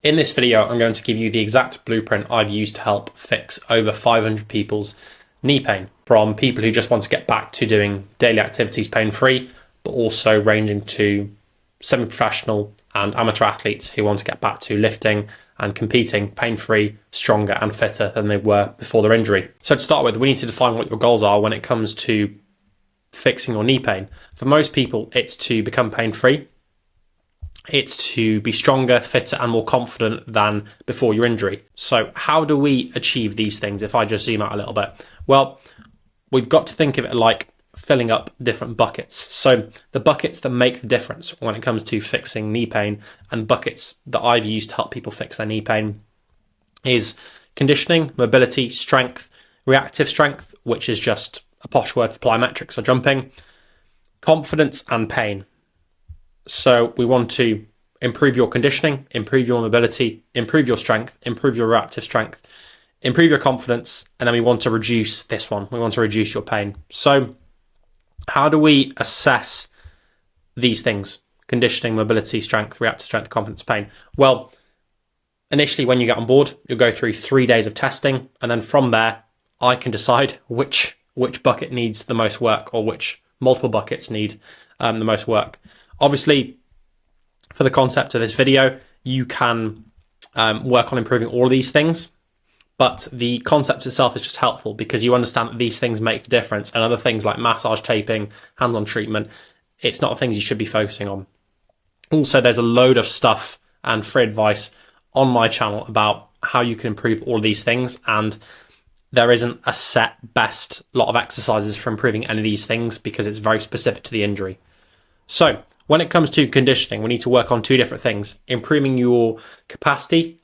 In this video, I'm going to give you the exact blueprint I've used to help fix over 500 people's knee pain, from people who just want to get back to doing daily activities pain-free, but also ranging to semi-professional and amateur athletes who want to get back to lifting and competing pain-free, stronger and fitter than they were before their injury. So to start with, we need to define what your goals are when it comes to fixing your knee pain. For most people, it's to become pain-free. It's to be stronger, fitter, and more confident than before your injury. So how do we achieve these things if I just zoom out a little bit? Well, we've got to think of it like filling up different buckets. So the buckets that make the difference when it comes to fixing knee pain, and buckets that I've used to help people fix their knee pain, is conditioning, mobility, strength, reactive strength, which is just a posh word for plyometrics or jumping, confidence, and pain. So we want to improve your conditioning, improve your mobility, improve your strength, improve your reactive strength, improve your confidence, and then we want to reduce this one. We want to reduce your pain. So how do we assess these things? Conditioning, mobility, strength, reactive strength, confidence, pain. Well, initially when you get on board, you'll go through 3 days of testing, and then from there, I can decide which bucket needs the most work, or which multiple buckets need the most work. Obviously, for the concept of this video, you can work on improving all of these things, but the concept itself is just helpful because you understand that these things make the difference, and other things like massage, taping, hands-on treatment, it's not the things you should be focusing on. Also, there's a load of stuff and free advice on my channel about how you can improve all of these things, and there isn't a set best lot of exercises for improving any of these things because it's very specific to the injury. So when it comes to conditioning, we need to work on two different things: improving your capacity,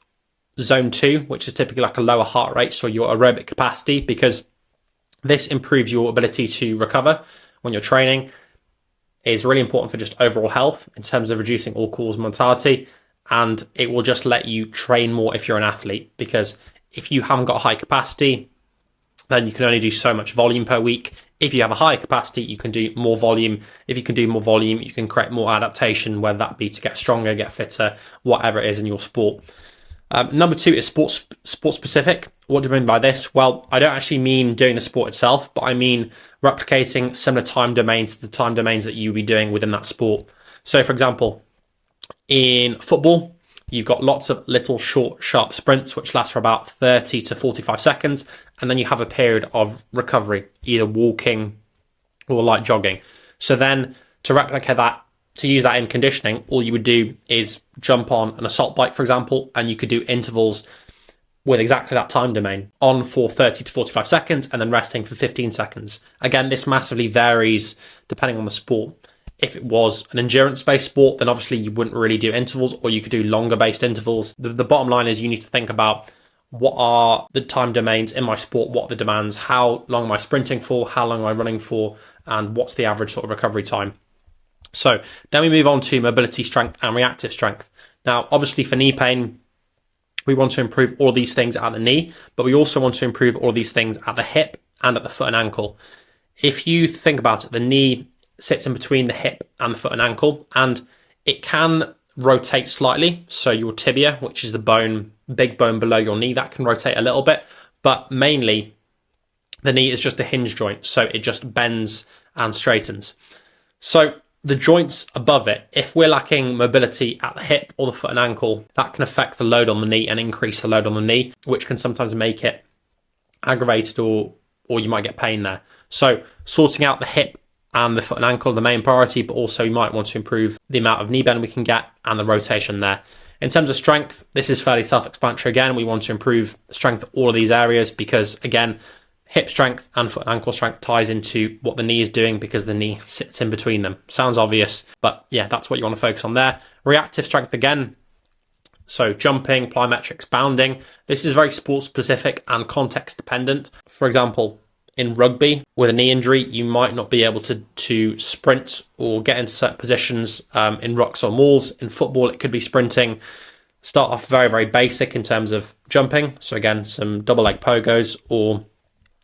zone 2, which is typically like a lower heart rate, so your aerobic capacity, because this improves your ability to recover when you're training. It's really important for just overall health in terms of reducing all-cause mortality, and it will just let you train more if you're an athlete, because if you haven't got a high capacity, then you can only do so much volume per week. If you have a higher capacity, you can do more volume. If you can do more volume, you can create more adaptation, whether that be to get stronger, get fitter, whatever it is in your sport. Number 2 is sports specific. What do I mean by this? Well, I don't actually mean doing the sport itself, but I mean replicating similar time domains to the time domains that you'll be doing within that sport. So for example, in football, you've got lots of little short, sharp sprints, which last for about 30 to 45 seconds. And then you have a period of recovery, either walking or light jogging. So then to replicate that, to use that in conditioning, all you would do is jump on an assault bike, for example, and you could do intervals with exactly that time domain, on for 30 to 45 seconds and then resting for 15 seconds. Again, this massively varies depending on the sport. If it was an endurance-based sport, then obviously you wouldn't really do intervals, or you could do longer-based intervals. The bottom line is you need to think about what are the time domains in my sport, what are the demands, how long am I sprinting for, how long am I running for, and what's the average sort of recovery time. So then we move on to mobility, strength, and reactive strength. Now, obviously for knee pain, we want to improve all these things at the knee, but we also want to improve all these things at the hip and at the foot and ankle. If you think about it, the knee sits in between the hip and the foot and ankle, and it can rotate slightly. So your tibia, which is the bone, big bone below your knee, that can rotate a little bit, but mainly the knee is just a hinge joint, so it just bends and straightens. So the joints above it, if we're lacking mobility at the hip or the foot and ankle, that can affect the load on the knee and increase the load on the knee, which can sometimes make it aggravated, or you might get pain there. So sorting out the hip and the foot and ankle are the main priority, but also you might want to improve the amount of knee bend we can get and the rotation there. In terms of strength, this is fairly self-explanatory. Again, we want to improve the strength of all of these areas because, again, hip strength and foot and ankle strength ties into what the knee is doing because the knee sits in between them. Sounds obvious, but yeah, that's what you want to focus on there. Reactive strength again, so jumping, plyometrics, bounding. This is very sports specific and context dependent. For example, in rugby, with a knee injury, you might not be able to sprint or get into certain positions in rucks or mauls. In football, it could be sprinting. Start off very, very basic in terms of jumping. So again, some double leg pogos or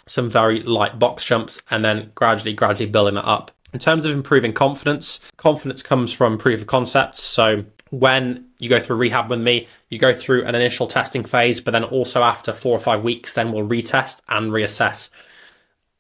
some very light box jumps, and then gradually building that up. In terms of improving confidence, confidence comes from proof of concept. So when you go through rehab with me, you go through an initial testing phase, but then also after 4 or 5 weeks, then we'll retest and reassess.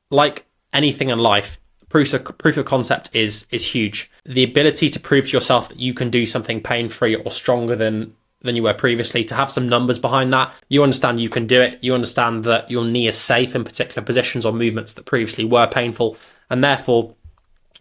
Like anything in life, proof of concept is huge. The ability to prove to yourself that you can do something pain-free or stronger than you were previously, to have some numbers behind that. You understand you can do it. You understand that your knee is safe in particular positions or movements that previously were painful, and therefore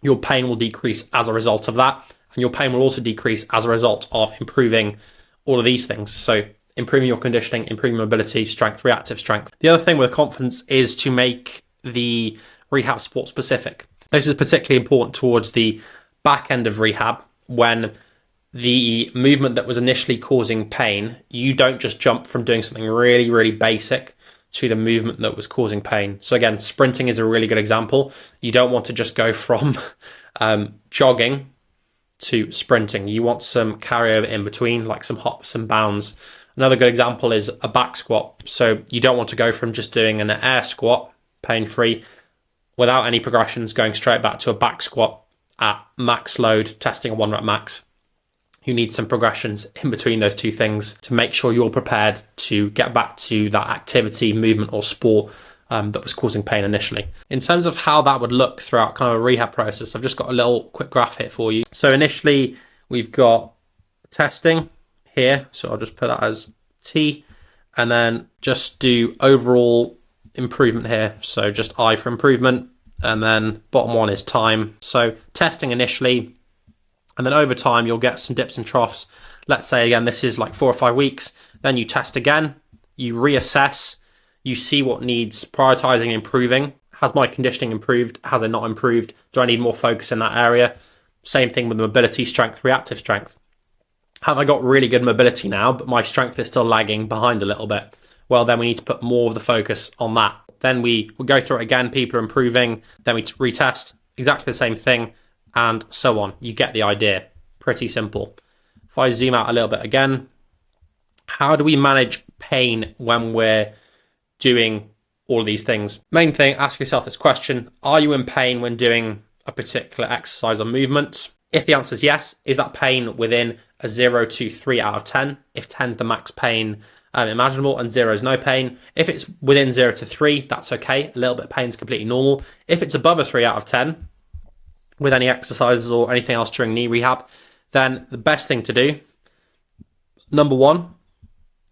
your pain will decrease as a result of that. And your pain will also decrease as a result of improving all of these things. So improving your conditioning, improving mobility, strength, reactive strength. The other thing with confidence is to make the rehab sport specific. This is particularly important towards the back end of rehab, when the movement that was initially causing pain, you don't just jump from doing something really, really basic to the movement that was causing pain. So again, sprinting is a really good example. You don't want to just go from jogging to sprinting. You want some carryover in between, like some hops and bounds. Another good example is a back squat. So you don't want to go from just doing an air squat, pain-free, without any progressions, going straight back to a back squat at max load, testing a 1 rep max. You need some progressions in between those two things to make sure you're prepared to get back to that activity, movement or sport that was causing pain initially. In terms of how that would look throughout kind of a rehab process, I've just got a little quick graph here for you. So initially we've got testing here. So I'll just put that as T, and then just do overall improvement here. So just I for improvement, and then bottom one is time. So testing initially, and then over time you'll get some dips and troughs. Let's say again, this is like 4 or 5 weeks. Then you test again, you reassess, you see what needs prioritizing and improving. Has my conditioning improved? Has it not improved? Do I need more focus in that area? Same thing with mobility, strength, reactive strength. Have I got really good mobility now, but my strength is still lagging behind a little bit? Well, then we need to put more of the focus on that. Then we go through it again, people are improving, then we retest, exactly the same thing, and so on. You get the idea. Pretty simple. If I zoom out a little bit again, how do we manage pain when we're doing all of these things? Main thing, ask yourself this question: are you in pain when doing a particular exercise or movement? If the answer is yes, is that pain within a 0 to 3 out of 10? If 10 is the max pain imaginable and 0 is no pain. If it's within 0 to 3, that's okay. A little bit of pain is completely normal. If it's above a 3 out of 10 with any exercises or anything else during knee rehab, then the best thing to do, number 1,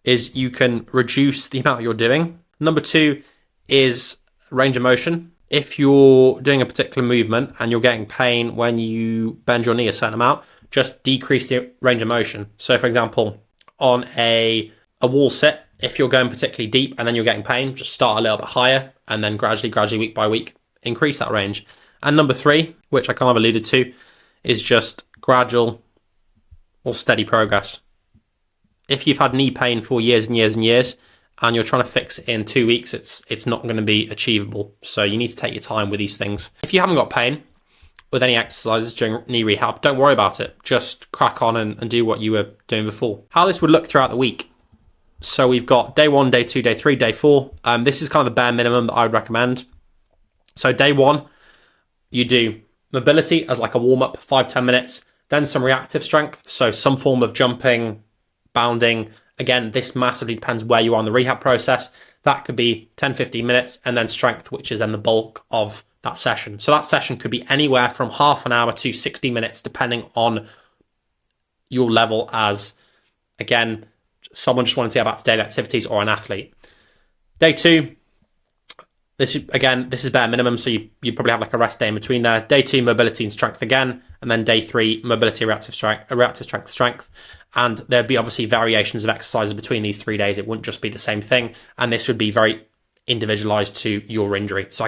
is you can reduce the amount you're doing. Number 2 is range of motion. If you're doing a particular movement and you're getting pain when you bend your knee a certain amount, just decrease the range of motion. So for example, on a wall sit, if you're going particularly deep and then you're getting pain, just start a little bit higher and then gradually, week by week, increase that range. And number 3, which I kind of alluded to, is just gradual or steady progress. If you've had knee pain for years and years and years, and you're trying to fix it in 2 weeks, it's not going to be achievable. So you need to take your time with these things. If you haven't got pain with any exercises during knee rehab, don't worry about it. Just crack on and do what you were doing before. How this would look throughout the week. So we've got day 1, day 2, day 3, day 4. This is kind of the bare minimum that I would recommend. So day 1, you do mobility as like a warm-up, 5-10 minutes, then some reactive strength. So some form of jumping, bounding. Again, this massively depends where you are in the rehab process. That could be 10-15 minutes, and then strength, which is then the bulk of that session. So that session could be anywhere from half an hour to 60 minutes, depending on your level as, again, someone just wanting to get back to daily activities or an athlete. Day 2, this is bare minimum, so you probably have like a rest day in between there. Day 2, mobility and strength again, and then day 3, mobility, reactive strength. And there'd be obviously variations of exercises between these 3 days. It wouldn't just be the same thing, and this would be very individualized to your injury. So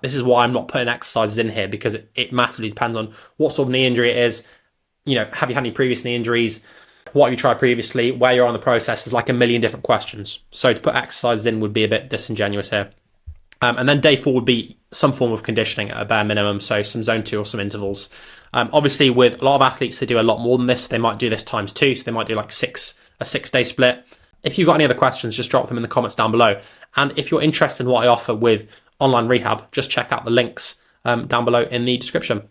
this is why I'm not putting exercises in here, because it massively depends on what sort of knee injury it is. You know, have you had any previous knee injuries? What have you tried previously? Where you're on the process? There's like a million different questions. So to put exercises in would be a bit disingenuous here. And then day 4 would be some form of conditioning at a bare minimum. So some zone 2 or some intervals. Obviously, with a lot of athletes, they do a lot more than this. They might do this times 2. So they might do like a 6-day split. If you've got any other questions, just drop them in the comments down below. And if you're interested in what I offer with online rehab, just check out the links down below in the description.